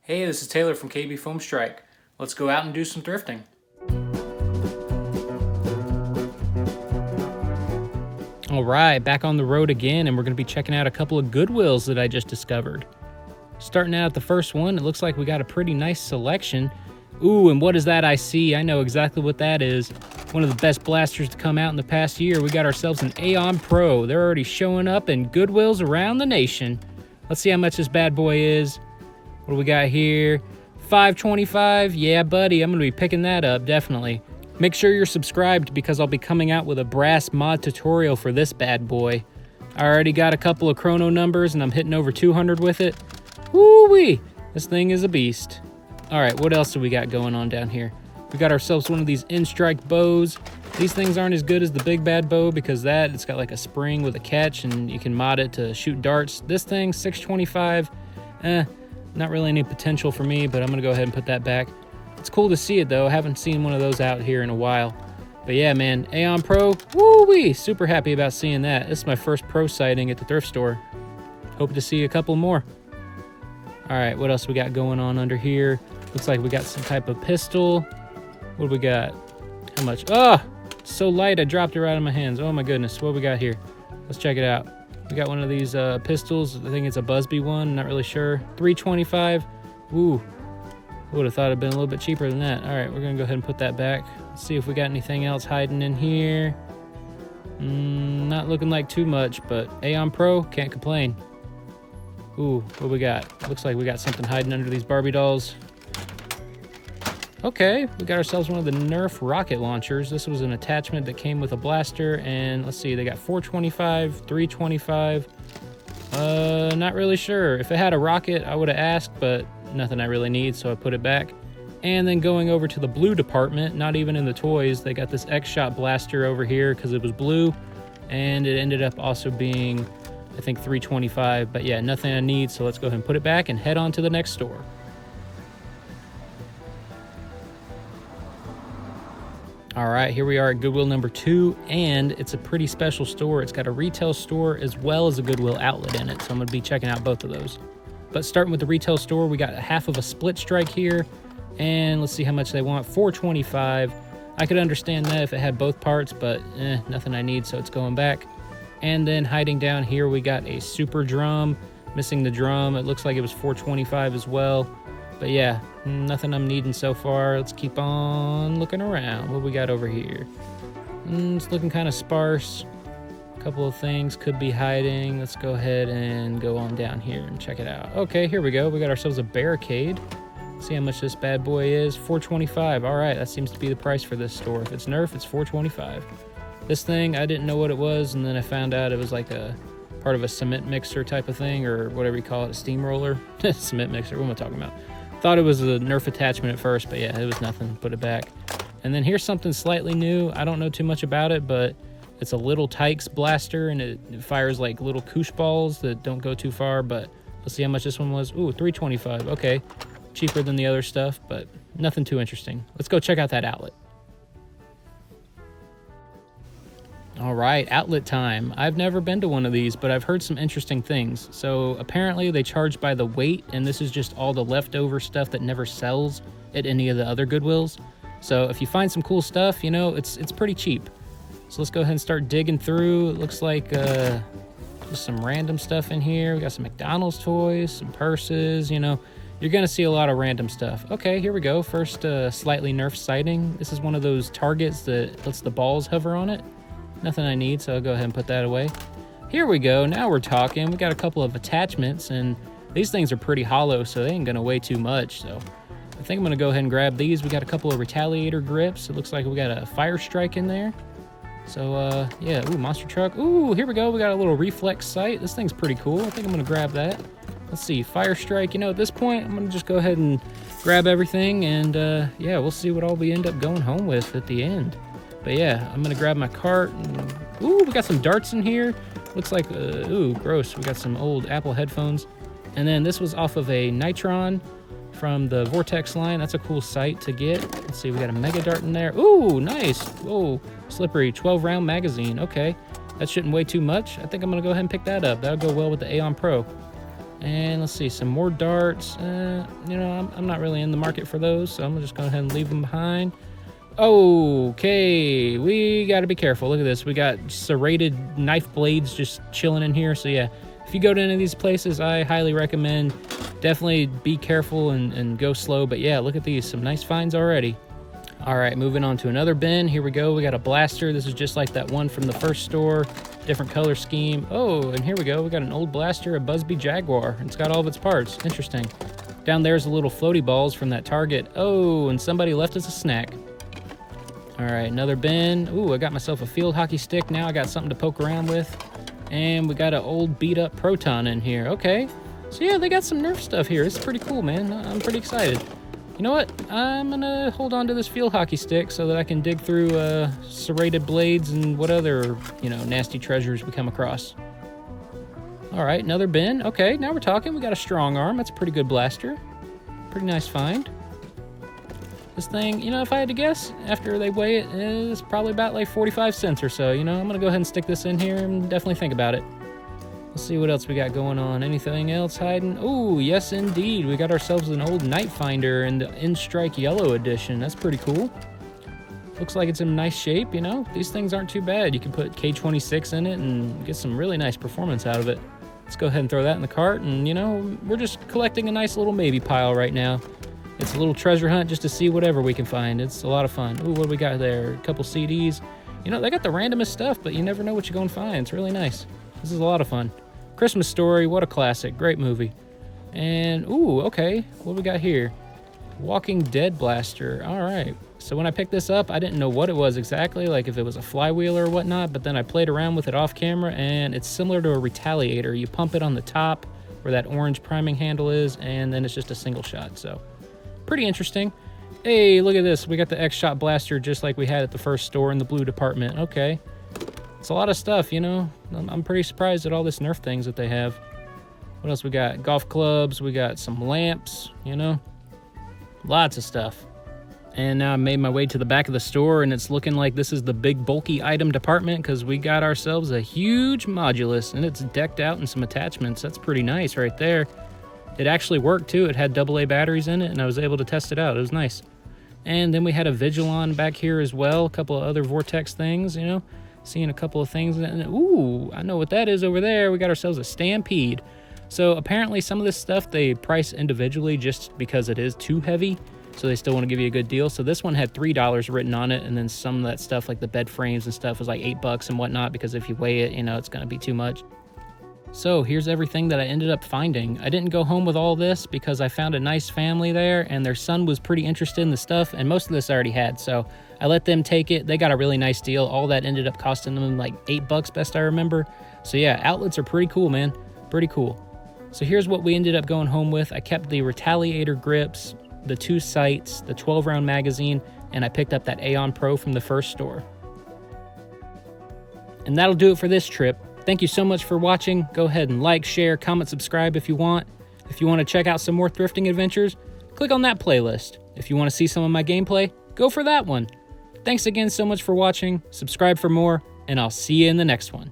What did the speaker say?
Hey, this is Taylor from KBFoamStrike. Let's go out and do some thrifting. All right, back on the road again, and we're going to be checking out a couple of Goodwills that I just discovered. Starting out at the first one, it looks like we got a pretty nice selection. Ooh, and what is that I see? I know exactly what that is. One of the best blasters to come out in the past year. We got ourselves an Aeon Pro. They're already showing up in Goodwills around the nation. Let's see how much this bad boy is. What do we got here? $5.25. Yeah, buddy, I'm going to be picking that up, definitely. Make sure you're subscribed because I'll be coming out with a brass mod tutorial for this bad boy. I already got a couple of chrono numbers and I'm hitting over 200 with it. Woo-wee! This thing is a beast. All right, what else do we got going on down here? We got ourselves one of these N-Strike bows. These things aren't as good as the big bad bow because it's got like a spring with a catch and you can mod it to shoot darts. This thing, $6.25. Not really any potential for me, but I'm gonna go ahead and put that back. It's cool to see it though. I haven't seen one of those out here in a while. But yeah, man, Aeon Pro, woo-wee! Super happy about seeing that. This is my first Pro sighting at the thrift store. Hope to see a couple more. All right, what else we got going on under here? Looks like we got some type of pistol. What do we got? How much? Oh, so light I dropped it right in my hands. Oh my goodness, what we got here? Let's check it out. We got one of these pistols. I think it's a Busby one, not really sure. $3.25. Woo. I would have thought it'd been a little bit cheaper than that. All right, we're gonna go ahead and put that back. Let's see if we got anything else hiding in here. Not looking like too much, but Aeon Pro, can't complain. Ooh, what we got? Looks like we got something hiding under these Barbie dolls. Okay, we got ourselves one of the NERF rocket launchers. This was an attachment that came with a blaster, and let's see, they got $4.25, $3.25. Not really sure. If it had a rocket, I would have asked, but nothing I really need, so I put it back. And then going over to the blue department, not even in the toys, they got this X-Shot blaster over here because it was blue, and it ended up also being, I think, $3.25. But yeah, nothing I need, so let's go ahead and put it back and head on to the next store. All right, here we are at Goodwill number 2, and it's a pretty special store. It's got a retail store as well as a Goodwill Outlet in it, so I'm going to be checking out both of those. But starting with the retail store, we got half of a split strike here, and let's see how much they want. $4.25. I could understand that if it had both parts, but nothing I need, so it's going back. And then hiding down here, we got a super drum, missing the drum. It looks like it was $4.25 as well. But yeah, nothing I'm needing so far. Let's keep on looking around. What we got over here? It's looking kind of sparse. A couple of things could be hiding. Let's go ahead and go on down here and check it out. Okay, here we go. We got ourselves a barricade. See how much this bad boy is. $4.25. All right, that seems to be the price for this store. If it's NERF, it's $4.25. This thing, I didn't know what it was, and then I found out it was like a part of a cement mixer type of thing, or whatever you call it, a steamroller. Cement mixer, what am I talking about? Thought it was a NERF attachment at first, but yeah, it was nothing. Put it back. And then here's something slightly new. I don't know too much about it, but it's a little Tykes blaster, and it fires like little koosh balls that don't go too far, but let's see how much this one was. Ooh, $3.25. Okay, cheaper than the other stuff, but nothing too interesting. Let's go check out that outlet. All right, outlet time. I've never been to one of these, but I've heard some interesting things. So apparently they charge by the weight, and this is just all the leftover stuff that never sells at any of the other Goodwills. So if you find some cool stuff, you know, it's pretty cheap. So let's go ahead and start digging through. It looks like just some random stuff in here. We got some McDonald's toys, some purses, you know. You're gonna see a lot of random stuff. Okay, here we go. First slightly NERF sighting. This is one of those targets that lets the balls hover on it. Nothing I need, so I'll go ahead and put that away. Here we go, now we're talking. We got a couple of attachments, and these things are pretty hollow, so they ain't gonna weigh too much, so I think I'm gonna go ahead and grab these. We got a couple of Retaliator grips. It looks like we got a Fire Strike in there. So, yeah, ooh, monster truck. Ooh, here we go, we got a little reflex sight. This thing's pretty cool. I think I'm gonna grab that. Let's see, Fire Strike. You know, at this point, I'm gonna just go ahead and grab everything, and yeah, we'll see what all we end up going home with at the end. But yeah, I'm gonna grab my cart. And, ooh, we got some darts in here. Looks like, ooh, gross. We got some old Apple headphones. And then this was off of a Nitron from the Vortex line. That's a cool sight to get. Let's see, we got a Mega Dart in there. Ooh, nice. Whoa, slippery, 12-round magazine. Okay, that shouldn't weigh too much. I think I'm gonna go ahead and pick that up. That'll go well with the Aeon Pro. And let's see, some more darts. You know, I'm not really in the market for those, so I'm just going to go ahead and leave them behind. Okay, we got to be careful. Look at this. We got serrated knife blades just chilling in here. So yeah, if you go to any of these places, I highly recommend definitely be careful and go slow. But yeah, look at these. Some nice finds already. All right, moving on to another bin. Here we go. We got a blaster. This is just like that one from the first store. Different color scheme. Oh, and here we go. We got an old blaster, a Busby Jaguar. It's got all of its parts. Interesting. Down there's the little floaty balls from that Target. Oh, and somebody left us a snack. All right, another bin. Ooh, I got myself a field hockey stick. Now I got something to poke around with. And we got an old beat up Proton in here. Okay. So yeah, they got some Nerf stuff here. It's pretty cool, man. I'm pretty excited. You know what? I'm gonna hold on to this field hockey stick so that I can dig through serrated blades and what other, you know, nasty treasures we come across. All right, another bin. Okay, now we're talking. We got a strong arm. That's a pretty good blaster. Pretty nice find. This thing, you know, if I had to guess, after they weigh it, it's probably about like 45 cents or so. You know, I'm gonna go ahead and stick this in here and definitely think about it. Let's see what else we got going on. Anything else hiding? Oh, yes indeed. We got ourselves an old Night Finder in the N-Strike Yellow edition. That's pretty cool. Looks like it's in nice shape, you know. These things aren't too bad. You can put K26 in it and get some really nice performance out of it. Let's go ahead and throw that in the cart. And, you know, we're just collecting a nice little maybe pile right now. It's a little treasure hunt just to see whatever we can find. It's a lot of fun. Ooh, what do we got there? A couple CDs. You know, they got the randomest stuff, but you never know what you're going to find. It's really nice. This is a lot of fun. Christmas Story, what a classic. Great movie. And, ooh, okay. What do we got here? Walking Dead blaster. All right. So when I picked this up, I didn't know what it was exactly, like if it was a flywheel or whatnot, but then I played around with it off camera, and it's similar to a Retaliator. You pump it on the top where that orange priming handle is, and then it's just a single shot. So pretty interesting. Hey, look at this. We got the X-Shot blaster just like we had at the first store in the blue department. Okay. It's a lot of stuff, you know. I'm pretty surprised at all this Nerf things that they have. What else we got? Golf clubs. We got some lamps, you know. Lots of stuff. And now I made my way to the back of the store, and it's looking like this is the big bulky item department because we got ourselves a huge modulus, and it's decked out in some attachments. That's pretty nice right there. It actually worked too. It had AA batteries in it, and I was able to test it out. It was nice. And then we had a Vigilon back here as well. A couple of other Vortex things, you know. Seeing a couple of things. And ooh, I know what that is over there. We got ourselves a Stampede. So apparently some of this stuff they price individually just because it is too heavy. So they still want to give you a good deal. So this one had $3 written on it. And then some of that stuff like the bed frames and stuff was like $8 and whatnot, because if you weigh it, you know, it's going to be too much. So here's everything that I ended up finding. I didn't go home with all this because I found a nice family there and their son was pretty interested in the stuff, and most of this I already had. So I let them take it. They got a really nice deal. All that ended up costing them like $8 best I remember. So yeah, outlets are pretty cool, man. Pretty cool. So here's what we ended up going home with. I kept the Retaliator grips, the 2 sights, the 12-round magazine, and I picked up that Aeon Pro from the first store. And that'll do it for this trip. Thank you so much for watching. Go ahead and like, share, comment, subscribe if you want. If you want to check out some more thrifting adventures, click on that playlist. If you want to see some of my gameplay, go for that one. Thanks again so much for watching. Subscribe for more, and I'll see you in the next one.